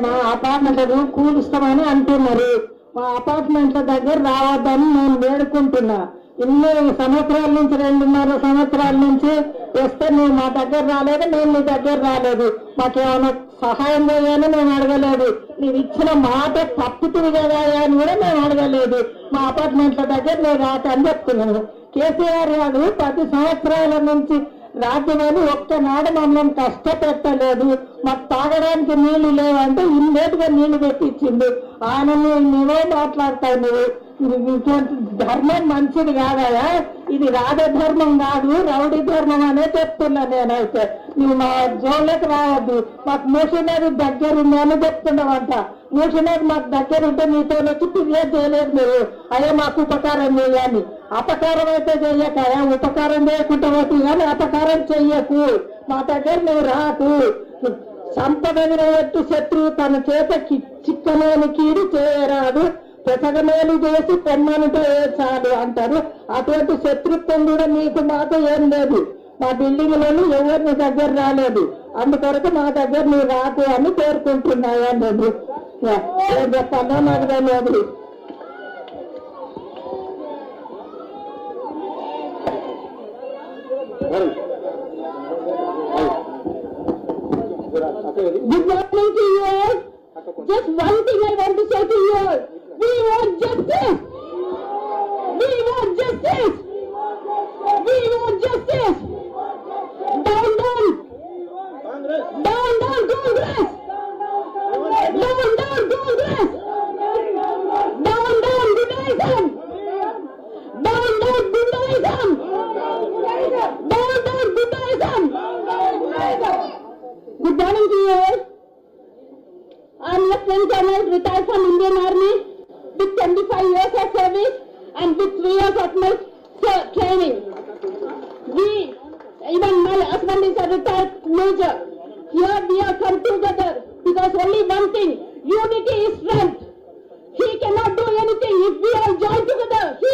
మా అపార్ట్మెంట్ కూలుస్తామని అంటున్నారు. మా అపార్ట్మెంట్ల దగ్గర రావద్దని నేను వేడుకుంటున్నా. ఇన్ని సంవత్సరాల నుంచి 2.5 సంవత్సరాల నుంచి వస్తే నువ్వు మా దగ్గర రాలేదు, నేను నీ దగ్గర రాలేదు. మాకేమైనా సహాయం చేయాలని మేము అడగలేదు. నీవు ఇచ్చిన మాట తప్పుతుంది కదా అని కూడా మేము అడగలేదు. మా అపార్ట్మెంట్ల దగ్గర నేను రాక అని చెప్తున్నాను. కేసీఆర్ గారు 10 సంవత్సరాల నుంచి రాజ్యమని ఒక్కనాడు మమ్మల్ని కష్టపెట్టలేదు. మాకు తాగడానికి నీళ్లు లేవంటే ఇమ్మీడియట్గా నీళ్లు పెట్టించిండు. ఆయన నువ్వే మాట్లాడతావు. నువ్వు ధర్మం మంచిది కాదయా, ఇది రాజధర్మం కాదు, రౌడీ ధర్మం అనే చెప్తున్నా నేనైతే. నువ్వు మా జోన్లోకి రావద్దు. మాకు మూసినది దగ్గర ఉంది అని చెప్తున్నావంట. మూసినది మాకు దగ్గర ఉంటే నీతో వచ్చి ఫిర్యాదు చేయలేదు మీరు. అయ్యా మాకు ఉపకారం చేయాలి. అపకారం అయితే చెయ్యకయా, ఉపకారం చేయకుండా పోతుంది కానీ అపకారం చెయ్యకు. మా దగ్గర నువ్వు రాకు. సంపదని ఎట్టు శత్రువు తన చేత చిక్కలేని కీడు చేయరాదు, పెసగమేలు చేసి పొమ్మనుతో చాలు అంటారు. అటువంటి శత్రుత్వం కూడా మీకు మాకు ఏం లేదు. మా బిల్డింగ్లలో ఎవరిని దగ్గర రాలేదు. అందుకొరకు మా దగ్గర నువ్వు రాకు అని కోరుకుంటున్నాయా? నేను ఏం చెప్పాలో నాకు తెలియదు. Good morning to you all. Just one thing I want to say to you all. We want justice. We want justice. We want justice. Down, down. Down, down, Congress. Down, down, Congress. Down, down, Judaism. Down, down, Judaism. Down, down, Judaism. Good morning to you all. I am Lieutenant Colonel, retired from Indian Army, with 25 years of service and with 3 years of my training. Even my husband is a retired major. Here we have come together because only one thing, unity is strength. He cannot do anything if we all join together. He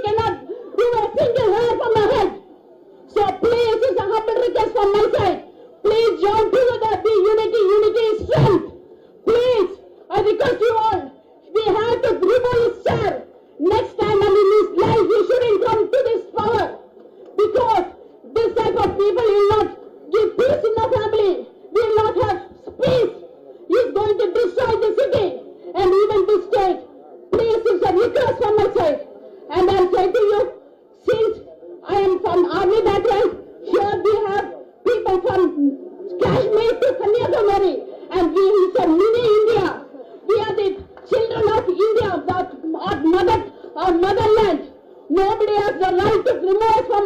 cannot do a single hair from my head. So please, it's a humble request from my side. Please join together, be unity is strength. Please, I request you all, we have to remove his chair. Next time and in his life, he shouldn't come to this power. Because this type of people will not give peace in the family, will not have peace. He is going to destroy the city and even this state. Please, it's a request from my side. And I'll say to you, since I am from army background, here we have people from Kashmir to Kanyakumari. And we are mini India. We are the children of India, our motherland. Nobody has the right to remove us from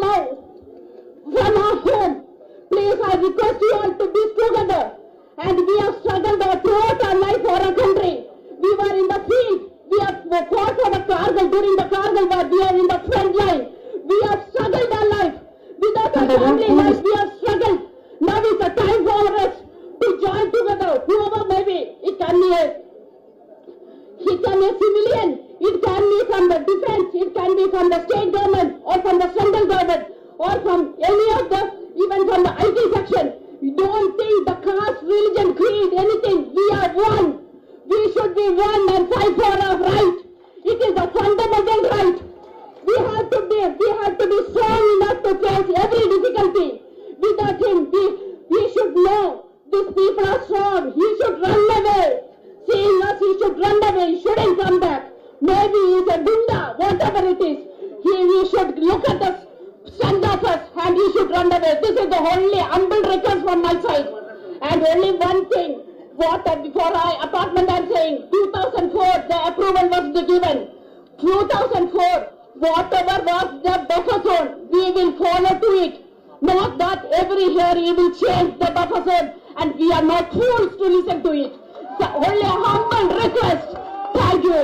our home. Please, I request you all to be together. And we have struggled throughout our life for our country. We were in the field. We have fought for the Kargil during the Kargil war. We are in the front line. We have struggled our life. Without our family life, we have struggled. Now is the time for us to join together, whoever may be. It can be a civilian, it can be from the defense, it can be from the state government or from the central government or from any of the, even from the IT section. You don't think the caste, religion, creed, anything. We are one. We should be one and fight for our right. It is a fundamental right. We have to be strong enough to face every difficulty. Without him, we should know. These people are strong. He should run away. Seeing us, he should run away. He shouldn't come back. Maybe he's a gunda, whatever it is. He should look at the strength of us and he should run away. This is the only humble request from my side. And only one thing, before apartment I'm saying, 2004, the approval was given. 2004, whatever was the buffer zone, we will follow to it. Not that every year he will change the buffer zone. And we are not fools to listen to it. So only a humble request. Thank you.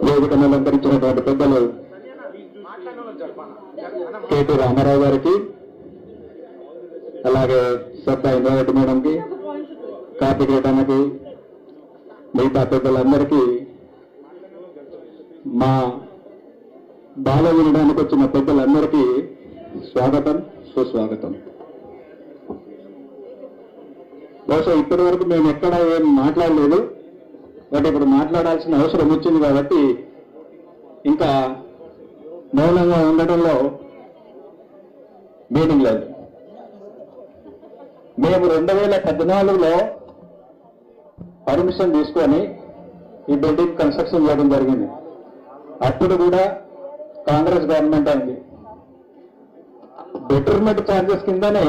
వేదికను అలంకరించినటువంటి పెద్దలు KT Ramarao గారికి, అలాగే శ్రద్ధ ఇంద్రారెడ్డి మేడంకి, కార్తీక్ రెడ్డి, మిగతా పెద్దలందరికీ మా బాల వినడానికి వచ్చిన పెద్దలందరికీ స్వాగతం, సుస్వాగతం. బహుశా ఇప్పటి వరకు మేము ఎక్కడ ఏం మాట్లాడలేదు, బట్ ఇప్పుడు మాట్లాడాల్సిన అవసరం వచ్చింది కాబట్టి ఇంకా మౌనంగా ఉండటంలో మీనింగ్ లేదు. మేము 2014లో పర్మిషన్ తీసుకొని ఈ బిల్డింగ్ కన్స్ట్రక్షన్ చేయడం జరిగింది. అప్పుడు కూడా కాంగ్రెస్ గవర్నమెంట్ అయింది. బెటర్మెంట్ ఛార్జెస్ కిందనే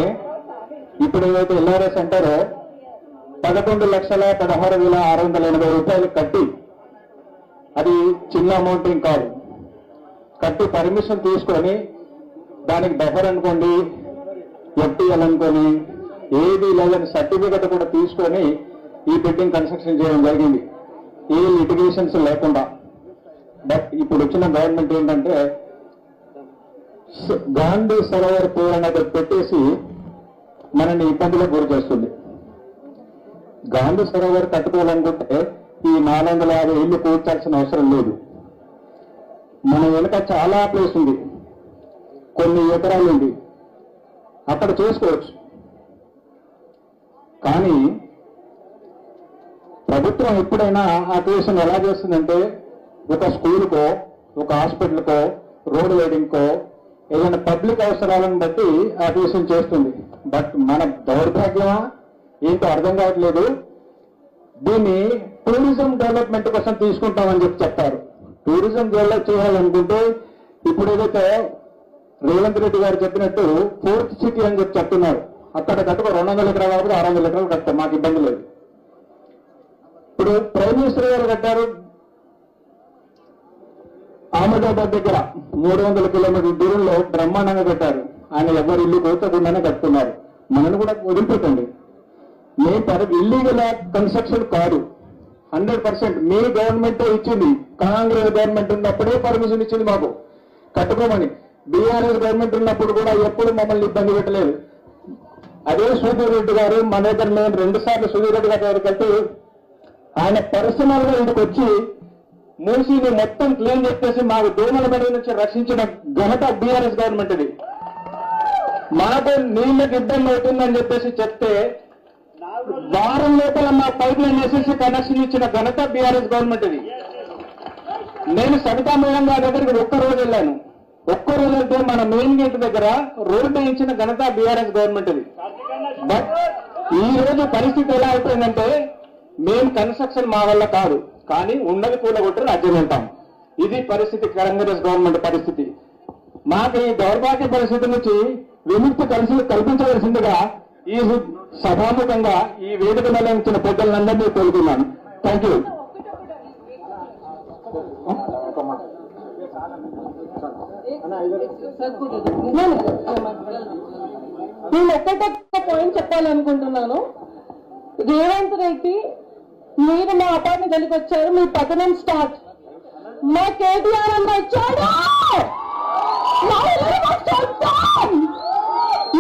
ఇప్పుడు ఏదైతే ఎల్ఆర్ఎస్ అంటారో 11,16,680 రూపాయలు కట్టి, అది చిన్న అమౌంట్ ఏం కాదు, కట్టి పర్మిషన్ తీసుకొని దానికి బఫర్ అనుకోండి, ఎఫ్టీఎల్ అనుకొని, ఏది లేదని సర్టిఫికెట్ కూడా తీసుకొని ఈ బిల్డింగ్ కన్స్ట్రక్షన్ చేయడం జరిగింది, ఏ లిటిగేషన్స్ లేకుండా. బట్ ఇప్పుడు వచ్చిన గవర్నమెంట్ ఏంటంటే గాంధీ సరోవర్ పేరు అనేది పెట్టేసి మనల్ని ఇబ్బందులకు గురి చేస్తుంది. గాంధీ సరోవర్ కట్టుకోవాలనుకుంటే ఈ 450 ఇళ్లు కూర్చాల్సిన అవసరం లేదు. మన వెనుక చాలా ప్లేస్ ఉంది, కొన్ని ఎకరాలు ఉంది, అక్కడ చేసుకోవచ్చు. కానీ ప్రభుత్వం ఎప్పుడైనా ఆ కేసును ఎలా చేస్తుందంటే ఒక స్కూల్కో, ఒక హాస్పిటల్కో, రోడ్ వైడింగ్కో, ఏదైనా పబ్లిక్ అవసరాలను బట్టి ఆ కేసును చేస్తుంది. బట్ మన దౌర్భాగ్యమా ఏంటో అర్థం కావట్లేదు. దీన్ని టూరిజం డెవలప్మెంట్ కోసం తీసుకుంటామని చెప్తారు. టూరిజం డెవలప్ చేయాలనుకుంటే ఇప్పుడు ఏదైతే రేవంత్ రెడ్డి గారు చెప్పినట్టు 4th సిటీ అని చెప్తున్నారు. అక్కడ కట్టుకో 200 ఎకరాలు కాబట్టి 600 ఎకరాలు కట్టాం, మాకు ఇబ్బంది లేదు. ఇప్పుడు ప్రైమ్ మినిస్టర్ గారు కట్టారు అహ్మదాబాద్ దగ్గర 300 కిలోమీటర్ల దూరంలో బ్రహ్మాండంగా కట్టారు. ఆయన ఎవరి ఇల్లు కోసకుండానే కట్టుకున్నారు. మనను కూడా వదిలిపెట్టండి. మీ ఇల్లీగల్ కన్స్ట్రక్షన్ కాదు, 100% మీ గవర్నమెంట్ ఇచ్చింది. కాంగ్రెస్ గవర్నమెంట్ ఉన్నప్పుడే పర్మిషన్ ఇచ్చింది మాకు కట్టుకోమని. బీఆర్ఎస్ గవర్నమెంట్ ఉన్నప్పుడు కూడా ఎప్పుడు మమ్మల్ని ఇబ్బంది పెట్టలేదు. అదే సుధీర్ రెడ్డి గారు మన దగ్గర, నేను 2 సార్లు సుధీర్ రెడ్డి గారి దగ్గరికి వెళ్తే ఆయన పర్సనల్ గా ఇంటికి వచ్చి మూసీని మొత్తం క్లీన్ చెప్పేసి మాకు దోమల బడి నుంచి రక్షించిన ఘనత బీఆర్ఎస్ గవర్నమెంట్ ఇది. మాకు నీళ్ళకి ఇబ్బంది అవుతుందని చెప్పేసి చెప్తే వారం లోపల మా పైప్ లైన్ వేసేసి కనెక్షన్ ఇచ్చిన ఘనత బీఆర్ఎస్ గవర్నమెంట్ ఇది. నేను సవితా మేడం గారి దగ్గరికి ఒక్కరోజు వెళ్ళాను. ఒక్కరోజు వెళ్తే మన మెయిన్ గేట్ దగ్గర రోడ్డు వేయించిన ఘనత బీఆర్ఎస్ గవర్నమెంట్ ఇది. బట్ ఈ రోజు పరిస్థితి ఎలా అయిపోయిందంటే మేము కన్స్ట్రక్షన్ మా వల్ల కాదు, కానీ ఉన్నది కూలగొట్టి రాజ్యం వెళ్తాం. ఇది పరిస్థితి, కాంగ్రెస్ గవర్నమెంట్ పరిస్థితి. మాకు ఈ దౌర్భాగ్య పరిస్థితి నుంచి విముక్తి కల్పించవలసిందిగా ఈ సభాముఖంగా ఈ వేదిక మీద ఇచ్చిన పెద్దలందరినీ కోరుతున్నాను. Thank you. నేను ఒక్కటే పాయింట్ చెప్పాలనుకుంటున్నాను. రేవంత్ రెడ్డి, మీరు మా అపార్ట్మెంట్ గదికి వచ్చారు, మీ పతనం స్టార్ట్. మా కేటీఆర్ అన్న వచ్చాడు,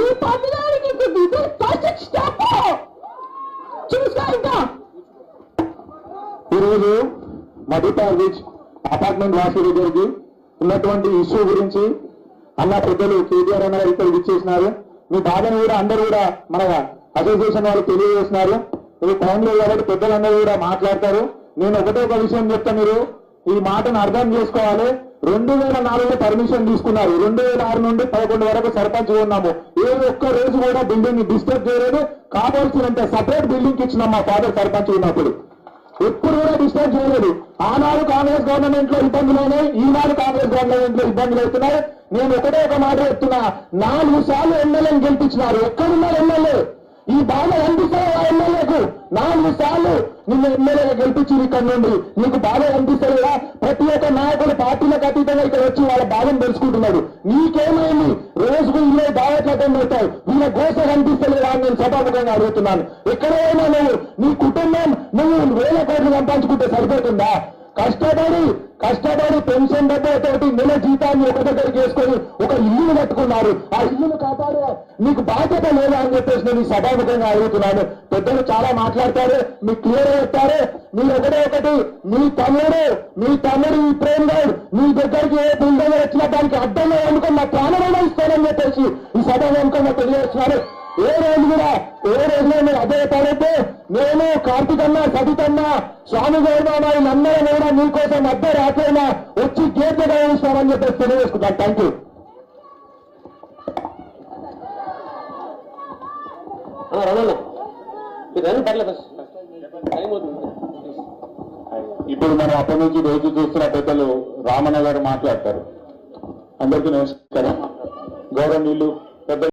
ఈ పతనానికి చూసుకో. ఈరోజు మధుపార్ బీచ్ అపార్ట్మెంట్ వాసి దగ్గరికి ఉన్నటువంటి ఇష్యూ గురించి అన్న పెద్దలు కేటీఆర్ అన్న ఇక్కడ ఇచ్చేసినారు. మీ బాధను కూడా అందరూ కూడా మన అసోసియేషన్ వాళ్ళు తెలియజేస్తున్నారు. ఇది టైంలో కాబట్టి పెద్దలందరూ కూడా మాట్లాడతారు. నేను ఒకటే ఒక విషయం చెప్తా, మీరు ఈ మాటను అర్థం చేసుకోవాలి. 2004లో పర్మిషన్ తీసుకున్నారు, 2006 నుండి 11 వరకు సర్పంచ్ ఉన్నాము. ఏ ఒక్క రోజు కూడా బిల్డింగ్ డిస్టర్బ్ చేయలేదు. కావాల్సినంత సపరేట్ బిల్డింగ్ ఇచ్చినాం మా ఫాదర్ సర్పంచ్ ఉన్నప్పుడు, ఎప్పుడు కూడా డిస్టర్బ్ చేయలేదు. ఆనాడు కాంగ్రెస్ గవర్నమెంట్ లో ఇబ్బందులు అయినాయి, ఈనాడు కాంగ్రెస్ గవర్నమెంట్ లో ఇబ్బందులు అవుతున్నాయి. నేను ఒకటే ఒక మాట చెప్తున్నా, 4 సార్లు ఎమ్మెల్యేని గెలిపించినారు. ఎక్కడున్నారు ఎమ్మెల్యే? ఈ బాధ అనిపిస్తాయి ఆ ఎమ్మెల్యేకు. 4 సార్లు నిన్ను ఎమ్మెల్యేగా గెలిపించి ఇక్కడ నుండి నీకు బాధ అనిపిస్తలేదా? ప్రతి ఒక్క నాయకుడు పార్టీలకు అతీతంగా ఇక్కడ వచ్చి వాళ్ళ బాధను తెలుసుకుంటున్నాడు. నీకేమైంది? రోజుకు 20 దావట్లు అటెండ్ అవుతావు, వీళ్ళ గోస కనిపిస్తలేదా అని నేను సభాముఖంగా అడుగుతున్నాను. ఎక్కడైనా నీ కుటుంబం నువ్వు 1000 కోట్లు సంపాదించుకుంటే సరిపోతుందా? కష్టపడి పెన్షన్ డబ్బులతోటి నెల జీతాన్ని ఒక దగ్గరికి వేసుకొని ఒక ఇల్లును కట్టుకున్నారు. ఆ ఇల్లును కాపాడే మీకు బాధ్యత లేదా అని చెప్పేసి నేను ఈ సభాముఖంగా అడుగుతున్నాను. పెద్దలు చాలా మాట్లాడతారు, మీకు క్లియర్ చెప్తారు. మీరు ఒకటి మీ తమ్ముడు ఈ ప్రేమ్ గౌడ్ మీ దగ్గరికి ఏ బృందంగా వచ్చిన దానికి అడ్డంగా అనుకుని నా ప్రాణమైనా ఇస్తానని చెప్పేసి ఈ సభాముఖంగా తెలియజేస్తున్నారు. ఏ రోజులో మీరు అదే పడితే నేను కార్తీకన్న సబితన్న స్వామి గౌరవ వీళ్ళందరూ కూడా మీకోసం అర్ధరాత్రైనా వచ్చి గేట్లు గౌరవిస్తామని చెప్పేసి తెలియజేసుకుంటాను. Thank you. ఇప్పుడు మనం అప్పటి నుంచి రోజు చూస్తున్న పెద్దలు రామన్న గారు మాట్లాడతారు. అందరికీ నమస్కారం. గౌరవనీయులు పెద్ద